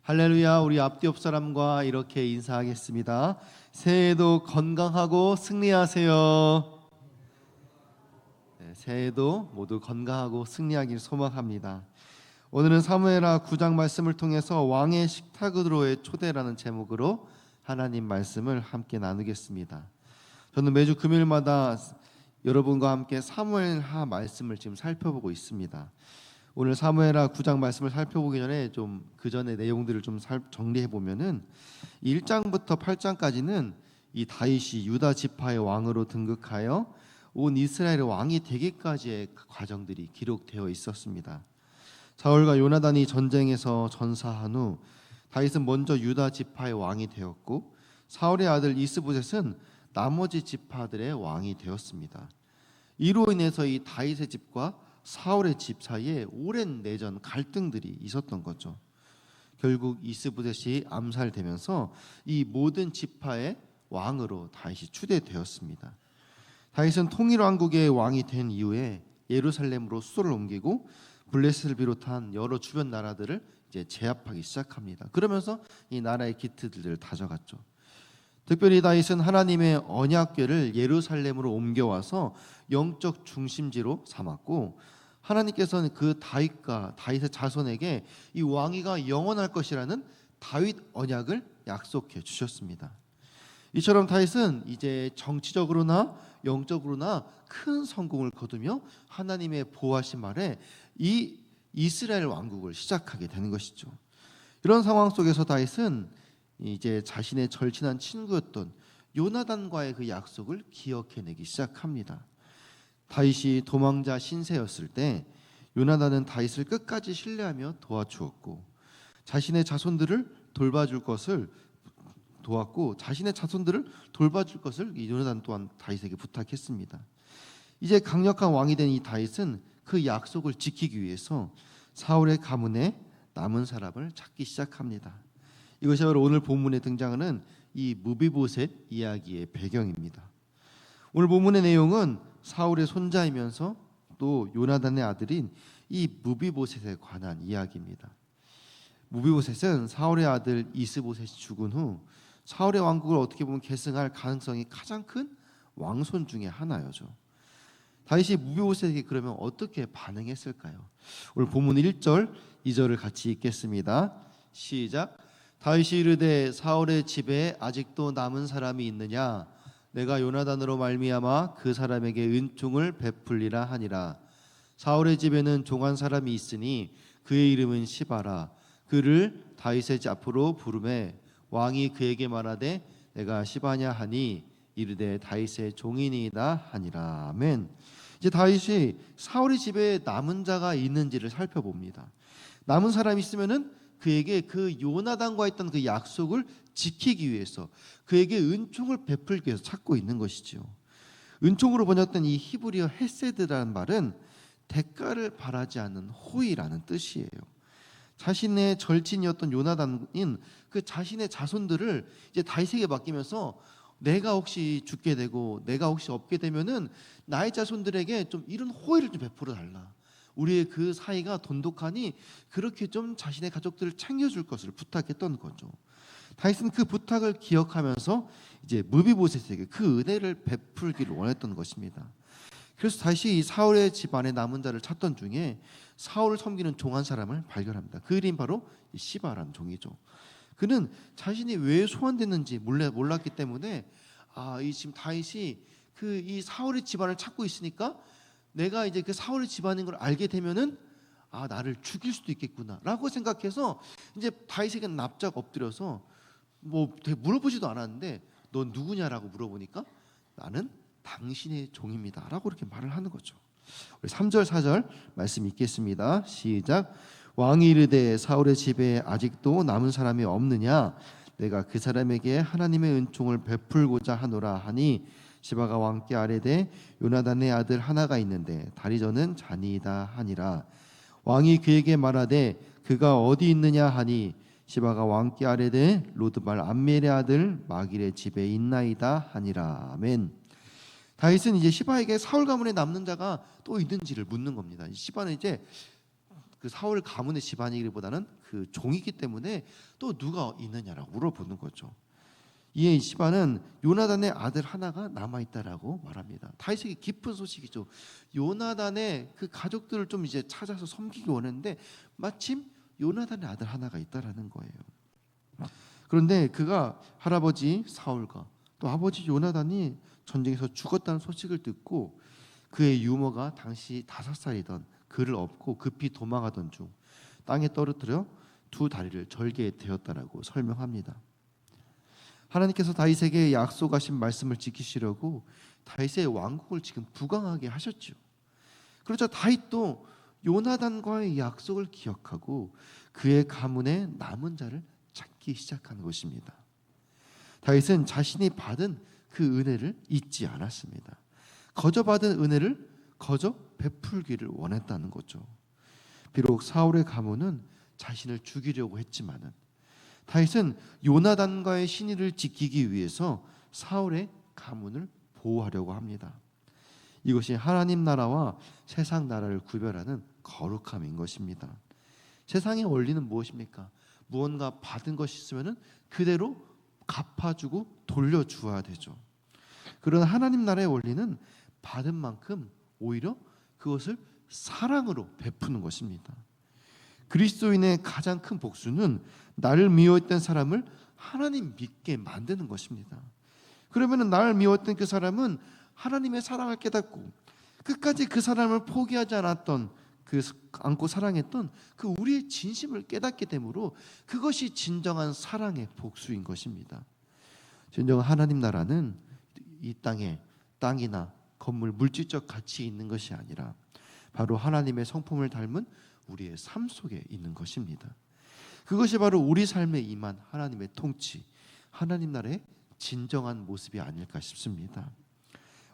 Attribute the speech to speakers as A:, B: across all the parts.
A: 할렐루야. 우리 앞뒤 옆 사람과 이렇게 인사하겠습니다. 새해도 건강하고 승리하세요. 새해도 모두 건강하고 승리하길 소망합니다. 오늘은 사무엘하 9장 말씀을 통해서 왕의 식탁으로의 초대라는 제목으로 하나님 말씀을 함께 나누겠습니다. 저는 매주 금요일마다 여러분과 함께 사무엘하 말씀을 지금 살펴보고 있습니다. 오늘 사무엘하 9장 말씀을 살펴보기 전에 좀 그 전의 내용들을 좀 정리해 보면은 1장부터 8장까지는 이 다윗이 유다 지파의 왕으로 등극하여 온 이스라엘의 왕이 되기까지의 과정들이 기록되어 있었습니다. 사울과 요나단이 전쟁에서 전사한 후 다윗은 먼저 유다 지파의 왕이 되었고 사울의 아들 이스보셋은 나머지 지파들의 왕이 되었습니다. 이로 인해서 이 다윗의 집과 사울의 집 사이에 오랜 내전 갈등들이 있었던 거죠. 결국 이스보셋이 암살되면서 이 모든 지파의 왕으로 다윗이 추대되었습니다. 다윗은 통일왕국의 왕이 된 이후에 예루살렘으로 수도를 옮기고 블레셋을 비롯한 여러 주변 나라들을 이제 제압하기 시작합니다. 그러면서 이 나라의 기틀들을 다져갔죠. 특별히 다윗은 하나님의 언약궤를 예루살렘으로 옮겨와서 영적 중심지로 삼았고, 하나님께서는 그 다윗과 다윗의 자손에게 이 왕위가 영원할 것이라는 다윗 언약을 약속해 주셨습니다. 이처럼 다윗은 이제 정치적으로나 영적으로나 큰 성공을 거두며 하나님의 보호하심 아래 이 이스라엘 왕국을 시작하게 되는 것이죠. 이런 상황 속에서 다윗은 이제 자신의 절친한 친구였던 요나단과의 그 약속을 기억해내기 시작합니다. 다윗이 도망자 신세였을 때 요나단은 다윗을 끝까지 신뢰하며 도와주었고, 자신의 자손들을 돌봐줄 것을 도왔고, 자신의 자손들을 돌봐줄 것을 이 요나단 또한 다윗에게 부탁했습니다. 이제 강력한 왕이 된 이 다윗은 그 약속을 지키기 위해서 사울의 가문에 남은 사람을 찾기 시작합니다. 이것이 바로 오늘 본문에 등장하는 이 무비보셋 이야기의 배경입니다. 오늘 본문의 내용은 사울의 손자이면서 또 요나단의 아들인 이 무비보셋에 관한 이야기입니다. 무비보셋은 사울의 아들 이스보셋이 죽은 후 사울의 왕국을 어떻게 보면 계승할 가능성이 가장 큰 왕손 중에 하나였죠. 다윗이 무비보셋에게 그러면 어떻게 반응했을까요? 오늘 본문 1절, 2절을 같이 읽겠습니다. 시작. 다윗이 이르되 사울의 집에 아직도 남은 사람이 있느냐? 내가 요나단으로 말미암아 그 사람에게 은총을 베풀리라 하니라. 사울의 집에는 종한 사람이 있으니 그의 이름은 시바라. 그를 다윗의 집 앞으로 부르매 왕이 그에게 말하되 내가 시바냐 하니 이르되 다윗의 종이니이다 하니라. 아멘. 이제 다윗이 사울의 집에 남은 자가 있는지를 살펴봅니다. 남은 사람이 있으면은 그에게 그 요나단과 했던 그 약속을 지키기 위해서, 그에게 은총을 베풀기 위해서 찾고 있는 것이지요. 은총으로 번역된 이 히브리어 헤세드라는 말은 대가를 바라지 않는 호의라는 뜻이에요. 자신의 절친이었던 요나단인 그 자신의 자손들을 이제 다윗에게 맡기면서 내가 혹시 죽게 되고 내가 혹시 없게 되면은 나의 자손들에게 좀 이런 호의를 좀 베풀어 달라. 우리의 그 사이가 돈독하니 그렇게 좀 자신의 가족들을 챙겨줄 것을 부탁했던 거죠. 다윗은 그 부탁을 기억하면서 이제 무비보셋에게 그 은혜를 베풀기를 원했던 것입니다. 그래서 다시 이 사울의 집안에 남은 자를 찾던 중에 사울을 섬기는 종 한 사람을 발견합니다. 그 이름이 바로 시바라는 종이죠. 그는 자신이 왜 소환됐는지 몰랐기 때문에 이 지금 다윗이 그 이 사울의 집안을 찾고 있으니까 내가 이제 그 사울의 집안인 걸 알게 되면은 나를 죽일 수도 있겠구나라고 생각해서 이제 다윗에게 납작 엎드려서 뭐 되게 물어보지도 않았는데 넌 누구냐라고 물어보니까 나는 당신의 종입니다라고 이렇게 말을 하는 거죠. 우리 3절 4절 말씀 읽겠습니다. 시작. 왕이 이르되 사울의 집에 아직도 남은 사람이 없느냐? 내가 그 사람에게 하나님의 은총을 베풀고자 하노라 하니 시바가 왕께 아뢰되 요나단의 아들 하나가 있는데 다리저는 자니이다 하니라. 왕이 그에게 말하되 그가 어디 있느냐 하니 시바가 왕께 아뢰되 로드발 암멜의 아들 마길의 집에 있나이다 하니라. 아멘. 다윗은 이제 시바에게 사울 가문에 남는 자가 또 있는지를 묻는 겁니다. 시바는 이제 그 사울 가문의 집안이기보다는 그 종이기 때문에 또 누가 있느냐라고 물어보는 거죠. 이에 시바는 요나단의 아들 하나가 남아 있다라고 말합니다. 다윗에게 기쁜 소식이죠. 요나단의 그 가족들을 좀 이제 찾아서 섬기기 원했는데 마침 요나단의 아들 하나가 있다라는 거예요. 그런데 그가 할아버지 사울과 또 아버지 요나단이 전쟁에서 죽었다는 소식을 듣고 그의 유모가 당시 5살이던 그를 업고 급히 도망하던 중 땅에 떨어뜨려 두 다리를 절개에 되었다라고 설명합니다. 하나님께서 다윗에게 약속하신 말씀을 지키시려고 다윗의 왕국을 지금 부강하게 하셨죠. 그렇죠. 다윗도 요나단과의 약속을 기억하고 그의 가문에 남은 자를 찾기 시작한 것입니다. 다윗은 자신이 받은 그 은혜를 잊지 않았습니다. 거저 받은 은혜를 거저 베풀기를 원했다는 거죠. 비록 사울의 가문은 자신을 죽이려고 했지만은 다윗은 요나단과의 신의를 지키기 위해서 사울의 가문을 보호하려고 합니다. 이것이 하나님 나라와 세상 나라를 구별하는 거룩함인 것입니다. 세상의 원리는 무엇입니까? 무언가 받은 것이 있으면 그대로 갚아주고 돌려주어야 되죠. 그러나 하나님 나라의 원리는 받은 만큼 오히려 그것을 사랑으로 베푸는 것입니다. 그리스도인의 가장 큰 복수는 나를 미워했던 사람을 하나님 믿게 만드는 것입니다. 그러면 나를 미워했던 그 사람은 하나님의 사랑을 깨닫고 끝까지 그 사람을 포기하지 않았던 안고 사랑했던 그 우리의 진심을 깨닫게 되므로 그것이 진정한 사랑의 복수인 것입니다. 진정한 하나님 나라는 이 땅에 땅이나 건물, 물질적 가치 있는 것이 아니라 바로 하나님의 성품을 닮은 우리의 삶 속에 있는 것입니다. 그것이 바로 우리 삶에 임한 하나님의 통치, 하나님 나라의 진정한 모습이 아닐까 싶습니다.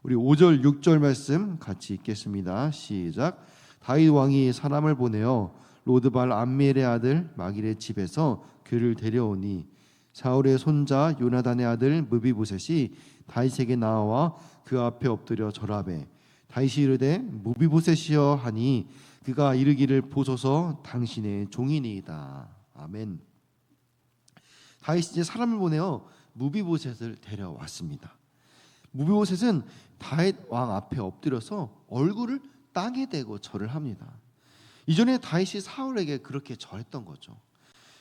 A: 우리 5절, 6절 말씀 같이 읽겠습니다. 시작. 다윗 왕이 사람을 보내어 로드발 암미엘의 아들 마길의 집에서 그를 데려오니 사울의 손자 요나단의 아들 무비보셋이 다윗에게 나와 그 앞에 엎드려 절하매 다윗이 이르되 무비보셋이여 하니 그가 이르기를 보소서 당신의 종이니이다. 아멘. 다윗이 이제 사람을 보내어 무비보셋을 데려왔습니다. 무비보셋은 다윗 왕 앞에 엎드려서 얼굴을 땅에 대고 절을 합니다. 이전에 다윗이 사울에게 그렇게 절했던 거죠.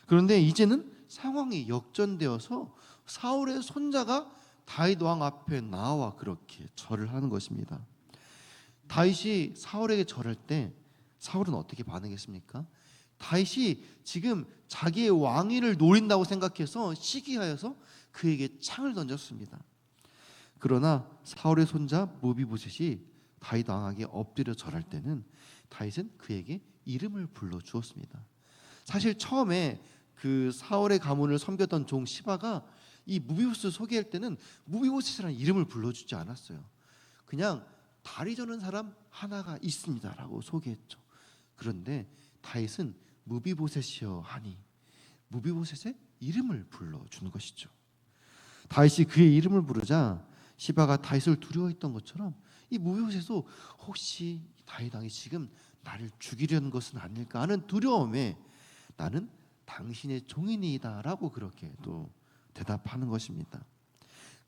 A: 그런데 이제는 상황이 역전되어서 사울의 손자가 다윗 왕 앞에 나와 그렇게 절을 하는 것입니다. 다윗이 사울에게 절할 때 사울은 어떻게 반응했습니까? 다윗이 지금 자기의 왕위를 노린다고 생각해서 시기하여서 그에게 창을 던졌습니다. 그러나 사울의 손자 무비보셋이 다윗 왕에게 엎드려 절할 때는 다윗은 그에게 이름을 불러 주었습니다. 사실 처음에 그 사울의 가문을 섬겼던 종 시바가 이 무비보셋을 소개할 때는 무비보셋이라는 이름을 불러주지 않았어요. 그냥 다리 저는 사람 하나가 있습니다라고 소개했죠. 그런데 다윗은 무비보셋이여 하니 무비보셋의 이름을 불러주는 것이죠. 다윗이 그의 이름을 부르자 시바가 다윗을 두려워했던 것처럼 이 무비보셋도 혹시 다윗 왕이 지금 나를 죽이려는 것은 아닐까 하는 두려움에 나는 당신의 종이니이다라고 그렇게 또 대답하는 것입니다.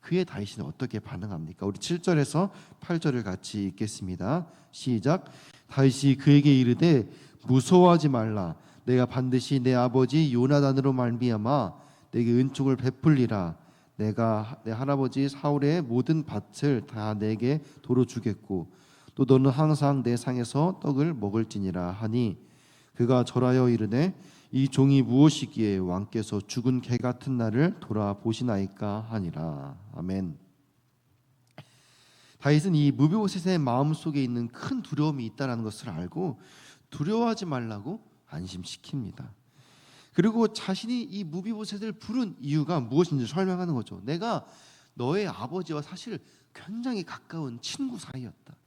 A: 그의 다윗은 어떻게 반응합니까? 우리 7절에서 8절을 같이 읽겠습니다. 시작. 다윗이 그에게 이르되 무서워하지 말라. 내가 반드시 내 아버지 요나단으로 말미암아 내게 은총을 베풀리라. 내가 내 할아버지 사울의 모든 밭을 다 내게 도로 주겠고 또 너는 항상 내 상에서 떡을 먹을지니라 하니 그가 절하여 이르되 이 종이 무엇이기에 왕께서 죽은 개 같은 나를 돌아보시나이까 하니라. 아멘. 다윗은 이 무비보셋의 마음속에 있는 큰 두려움이 있다는 것을 알고 두려워하지 말라고 안심시킵니다. 그리고 자신이 이 무비보셋을 부른 이유가 무엇인지 설명하는 거죠. 내가 너의 아버지와 사실 굉장히 가까운 친구 사이였다.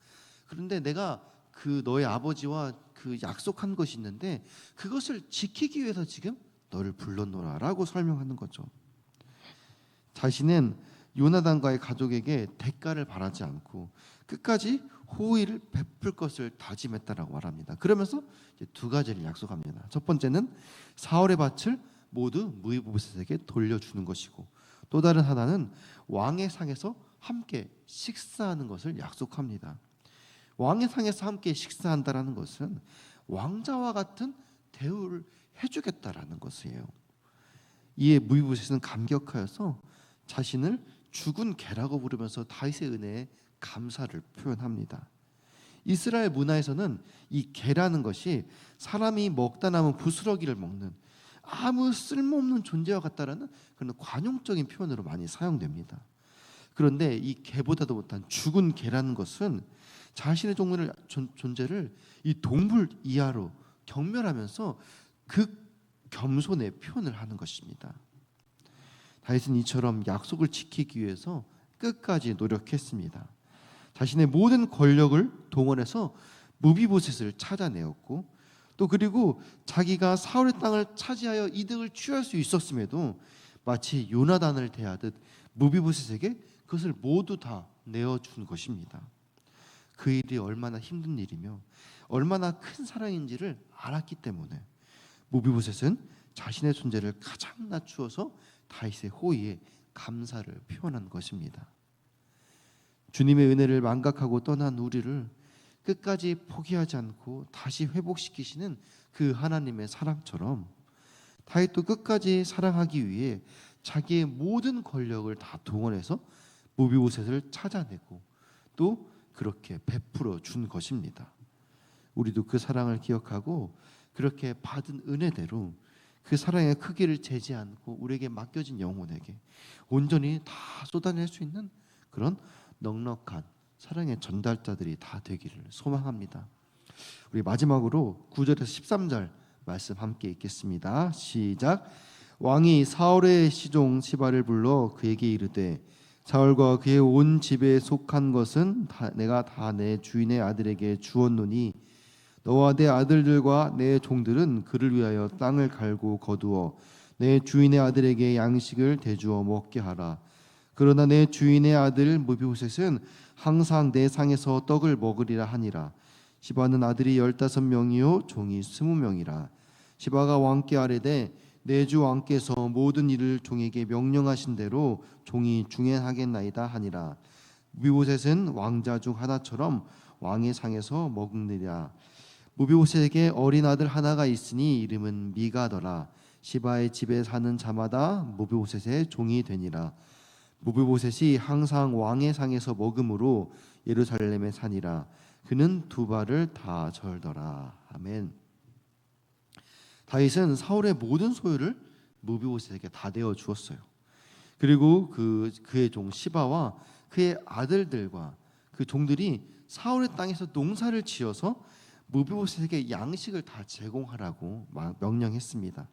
A: 그런데 내가 그 너의 아버지와 그 약속한 것이 있는데 그것을 지키기 위해서 지금 너를 불렀노라라고 설명하는 거죠. 자신은 요나단과의 가족에게 대가를 바라지 않고 끝까지 호의를 베풀 것을 다짐했다라고 말합니다. 그러면서 이제 두 가지를 약속합니다. 첫 번째는 사울의 밭을 모두 무이보셋에게 돌려주는 것이고, 또 다른 하나는 왕의 상에서 함께 식사하는 것을 약속합니다. 왕의 상에서 함께 식사한다라는 것은 왕자와 같은 대우를 해주겠다라는 것이에요. 이에 무이보셋은 감격하여서 자신을 죽은 개라고 부르면서 다윗의 은혜에 감사를 표현합니다. 이스라엘 문화에서는 이 개라는 것이 사람이 먹다 남은 부스러기를 먹는 아무 쓸모없는 존재와 같다라는 그런 관용적인 표현으로 많이 사용됩니다. 그런데 이 개보다도 못한 죽은 개라는 것은 자신의 존재를 이 동물 이하로 경멸하면서 그 겸손의 표현을 하는 것입니다. 다윗은 이처럼 약속을 지키기 위해서 끝까지 노력했습니다. 자신의 모든 권력을 동원해서 무비보셋을 찾아내었고, 또 그리고 자기가 사울의 땅을 차지하여 이득을 취할 수 있었음에도 마치 요나단을 대하듯 무비보셋에게 그것을 모두 다 내어준 것입니다. 그 일이 얼마나 힘든 일이며 얼마나 큰 사랑인지를 알았기 때문에 무비보셋은 자신의 존재를 가장 낮추어서 다윗의 호의에 감사를 표현한 것입니다. 주님의 은혜를 망각하고 떠난 우리를 끝까지 포기하지 않고 다시 회복시키시는 그 하나님의 사랑처럼 다윗도 끝까지 사랑하기 위해 자기의 모든 권력을 다 동원해서 무비보셋을 찾아내고 또 그렇게 베풀어 준 것입니다. 우리도 그 사랑을 기억하고 그렇게 받은 은혜대로 그 사랑의 크기를 재지 않고 우리에게 맡겨진 영혼에게 온전히 다 쏟아낼 수 있는 그런 넉넉한 사랑의 전달자들이 다 되기를 소망합니다. 우리 마지막으로 9절에서 13절 말씀 함께 읽겠습니다. 시작. 왕이 사울의 시종 시바를 불러 그에게 이르되 사울과 그의 온 집에 속한 것은 내가 다 내 주인의 아들에게 주었노니 너와 내 아들들과 내 종들은 그를 위하여 땅을 갈고 거두어 내 주인의 아들에게 양식을 대주어 먹게 하라. 그러나 내 주인의 아들 무비보셋은 항상 내 상에서 떡을 먹으리라 하니라. 시바는 아들이 15명이요 종이 20명이라. 시바가 왕께 아뢰되 내 주 왕께서 모든 일을 종에게 명령하신 대로 종이 중행하겠나이다 하니라. 무비보셋은 왕자 중 하나처럼 왕의 상에서 먹으리라. 무비보셋에게 어린 아들 하나가 있으니 이름은 미가더라. 시바의 집에 사는 자마다 무비보셋의 종이 되니라. 무비보셋이 항상 왕의 상에서 먹음으로 예루살렘에 사니라. 그는 두 발을 다 절더라. 아멘. 다윗은 사울의 모든 소유를 무비보셋에게 다 내어 주었어요. 그리고 그의 종 시바와 그의 아들들과 그 종들이 사울의 땅에서 농사를 지어서 무비보셋에게 양식을 다 제공하라고 명령했습니다.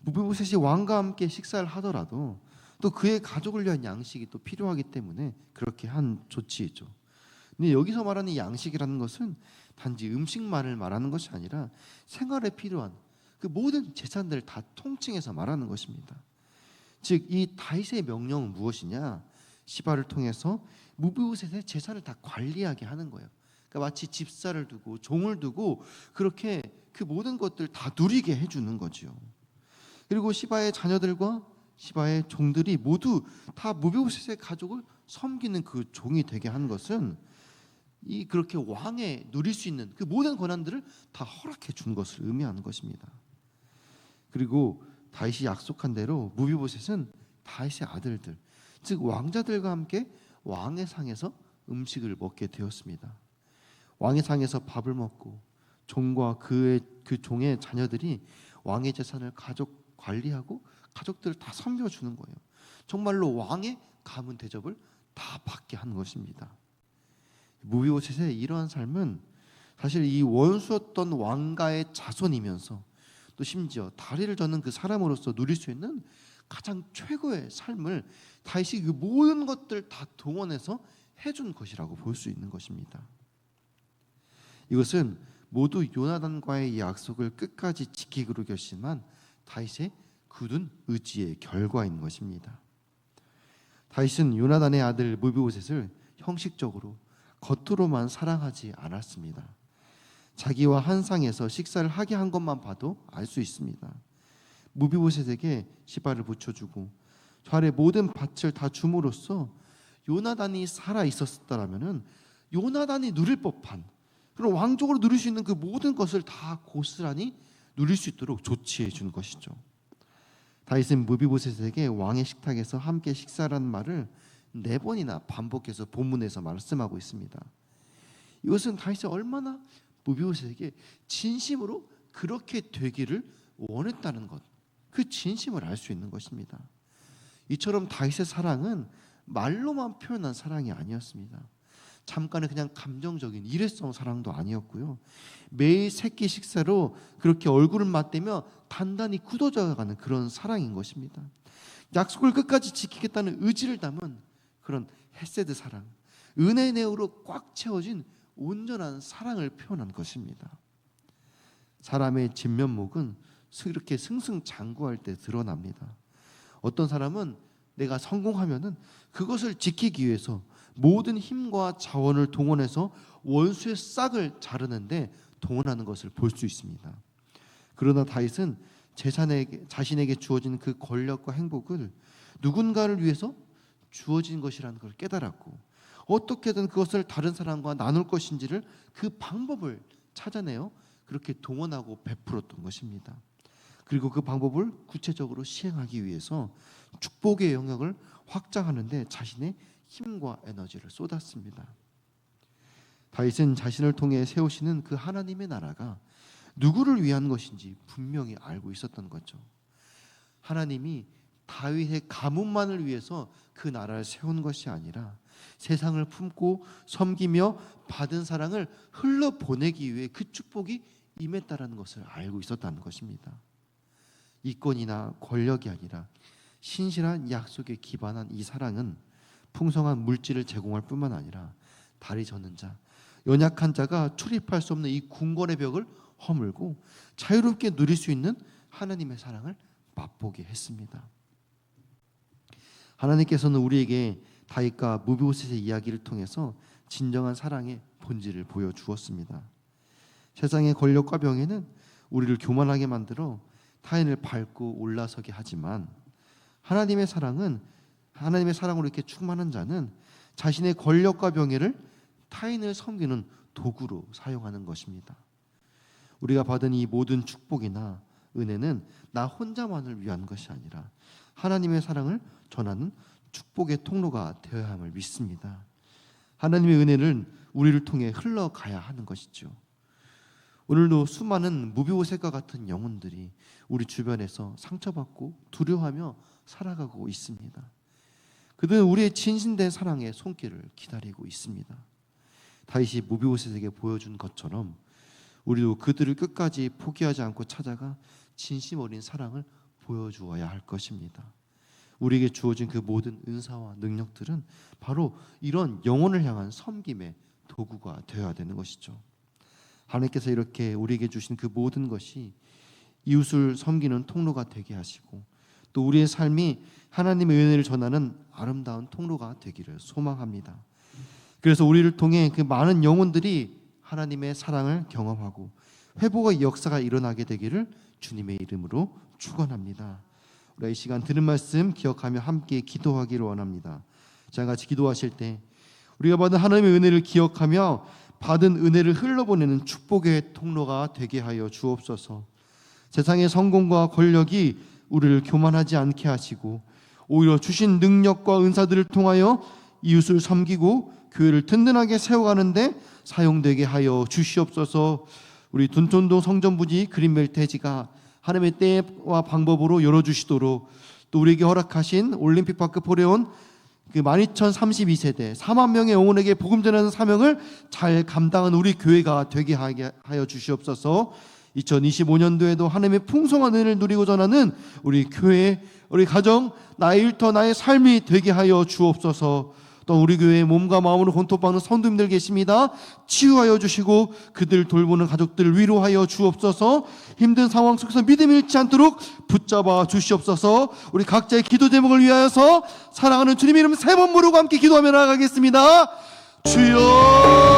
A: 무비보셋이 왕과 함께 식사를 하더라도 또 그의 가족을 위한 양식이 또 필요하기 때문에 그렇게 한 조치이죠. 근데 여기서 말하는 양식이라는 것은 단지 음식만을 말하는 것이 아니라 생활에 필요한 그 모든 재산들을 다 통칭해서 말하는 것입니다. 즉 이 다윗의 명령은 무엇이냐? 시바를 통해서 무비보셋의 재산을 다 관리하게 하는 거예요. 그러니까 마치 집사를 두고 종을 두고 그렇게 그 모든 것들 다 누리게 해주는 거죠. 그리고 시바의 자녀들과 시바의 종들이 모두 다 무비보셋의 가족을 섬기는 그 종이 되게 한 것은 이 그렇게 왕에 누릴 수 있는 그 모든 권한들을 다 허락해 준 것을 의미하는 것입니다. 그리고 다윗이 약속한 대로 무비보셋은 다윗의 아들들, 즉 왕자들과 함께 왕의 상에서 음식을 먹게 되었습니다. 왕의 상에서 밥을 먹고 종과 그 종의 자녀들이 왕의 재산을 가족 관리하고 가족들을 다 섬겨주는 거예요. 정말로 왕의 가문 대접을 다 받게 한 것입니다. 무비보셋의 이러한 삶은 사실 이 원수였던 왕가의 자손이면서 또 심지어 다리를 저는 그 사람으로서 누릴 수 있는 가장 최고의 삶을 다윗이 그 모든 것들 다 동원해서 해준 것이라고 볼 수 있는 것입니다. 이것은 모두 요나단과의 이 약속을 끝까지 지키기로 결심한 다윗의 굳은 의지의 결과인 것입니다. 다윗은 요나단의 아들 무비보셋을 형식적으로 겉으로만 사랑하지 않았습니다. 자기와 한 상에서 식사를 하게 한 것만 봐도 알 수 있습니다. 무비보셋에게 시바를 붙여주고 저 아래 모든 밭을 다 줌으로써 요나단이 살아 있었다라면은 요나단이 누릴 법한 그런 왕족으로 누릴 수 있는 그 모든 것을 다 고스란히 누릴 수 있도록 조치해 준 것이죠. 다윗은 무비보셋에게 왕의 식탁에서 함께 식사라는 말을 4번이나 반복해서 본문에서 말씀하고 있습니다. 이것은 다윗이 얼마나 무비보셋에게 진심으로 그렇게 되기를 원했다는 것, 그 진심을 알 수 있는 것입니다. 이처럼 다윗의 사랑은 말로만 표현한 사랑이 아니었습니다. 잠깐의 그냥 감정적인 일회성 사랑도 아니었고요. 매일 새끼 식사로 그렇게 얼굴을 맞대며 단단히 굳어져가는 그런 사랑인 것입니다. 약속을 끝까지 지키겠다는 의지를 담은 그런 헤세드 사랑, 은혜의 내용으로 꽉 채워진 온전한 사랑을 표현한 것입니다. 사람의 진면목은 이렇게 승승장구할 때 드러납니다. 어떤 사람은 내가 성공하면은 그것을 지키기 위해서 모든 힘과 자원을 동원해서 원수의 싹을 자르는데 동원하는 것을 볼 수 있습니다. 그러나 다윗은 자신에게 주어진 그 권력과 행복을 누군가를 위해서 주어진 것이라는 걸 깨달았고 어떻게든 그것을 다른 사람과 나눌 것인지를 그 방법을 찾아내어 그렇게 동원하고 베풀었던 것입니다. 그리고 그 방법을 구체적으로 시행하기 위해서 축복의 영역을 확장하는 데 자신의 힘과 에너지를 쏟았습니다. 다윗은 자신을 통해 세우시는 그 하나님의 나라가 누구를 위한 것인지 분명히 알고 있었던 거죠. 하나님이 다윗의 가문만을 위해서 그 나라를 세운 것이 아니라 세상을 품고 섬기며 받은 사랑을 흘러보내기 위해 그 축복이 임했다라는 것을 알고 있었다는 것입니다. 이권이나 권력이 아니라 신실한 약속에 기반한 이 사랑은 풍성한 물질을 제공할 뿐만 아니라 다리 젖는 자, 연약한 자가 출입할 수 없는 이 궁궐의 벽을 허물고 자유롭게 누릴 수 있는 하나님의 사랑을 맛보게 했습니다. 하나님께서는 우리에게 다윗과 무비보셋의 이야기를 통해서 진정한 사랑의 본질을 보여주었습니다. 세상의 권력과 명예는 우리를 교만하게 만들어 타인을 밟고 올라서게 하지만 하나님의 사랑으로 이렇게 충만한 자는 자신의 권력과 명예를 타인을 섬기는 도구로 사용하는 것입니다. 우리가 받은 이 모든 축복이나 은혜는 나 혼자만을 위한 것이 아니라 하나님의 사랑을 전하는 축복의 통로가 되어야 함을 믿습니다. 하나님의 은혜는 우리를 통해 흘러가야 하는 것이죠. 오늘도 수많은 무비보셋과 같은 영혼들이 우리 주변에서 상처받고 두려워하며 살아가고 있습니다. 그들은 우리의 진심된 사랑의 손길을 기다리고 있습니다. 다윗이 무비보셋에게 보여준 것처럼 우리도 그들을 끝까지 포기하지 않고 찾아가 진심 어린 사랑을 보여주어야 할 것입니다. 우리에게 주어진 그 모든 은사와 능력들은 바로 이런 영혼을 향한 섬김의 도구가 되어야 되는 것이죠. 하나님께서 이렇게 우리에게 주신 그 모든 것이 이웃을 섬기는 통로가 되게 하시고 또 우리의 삶이 하나님의 은혜를 전하는 아름다운 통로가 되기를 소망합니다. 그래서 우리를 통해 그 많은 영혼들이 하나님의 사랑을 경험하고 회복의 역사가 일어나게 되기를 주님의 이름으로 축원합니다. 우리 이 시간 들은 말씀 기억하며 함께 기도하기를 원합니다. 자, 같이 기도하실 때 우리가 받은 하나님의 은혜를 기억하며 받은 은혜를 흘러보내는 축복의 통로가 되게 하여 주옵소서. 세상의 성공과 권력이 우리를 교만하지 않게 하시고 오히려 주신 능력과 은사들을 통하여 이웃을 섬기고 교회를 든든하게 세워가는데 사용되게 하여 주시옵소서. 우리 둔촌동 성전부지 그린벨 대지가 하나님의 때와 방법으로 열어주시도록 또 우리에게 허락하신 올림픽파크 포레온 그 12,032세대 4만 명의 영혼에게 복음 전하는 사명을 잘 감당한 우리 교회가 되게 하여 주시옵소서. 2025년도에도 하나님의 풍성한 은혜를 누리고 전하는 우리 교회, 우리 가정, 나의 일터, 나의 삶이 되게 하여 주옵소서. 또 우리 교회에 몸과 마음으로 고통받는 성도님들 계십니다. 치유하여 주시고 그들 돌보는 가족들 위로하여 주옵소서. 힘든 상황 속에서 믿음 잃지 않도록 붙잡아 주시옵소서. 우리 각자의 기도 제목을 위하여서 사랑하는 주님 이름 3번 부르고 함께 기도하며 나아가겠습니다. 주여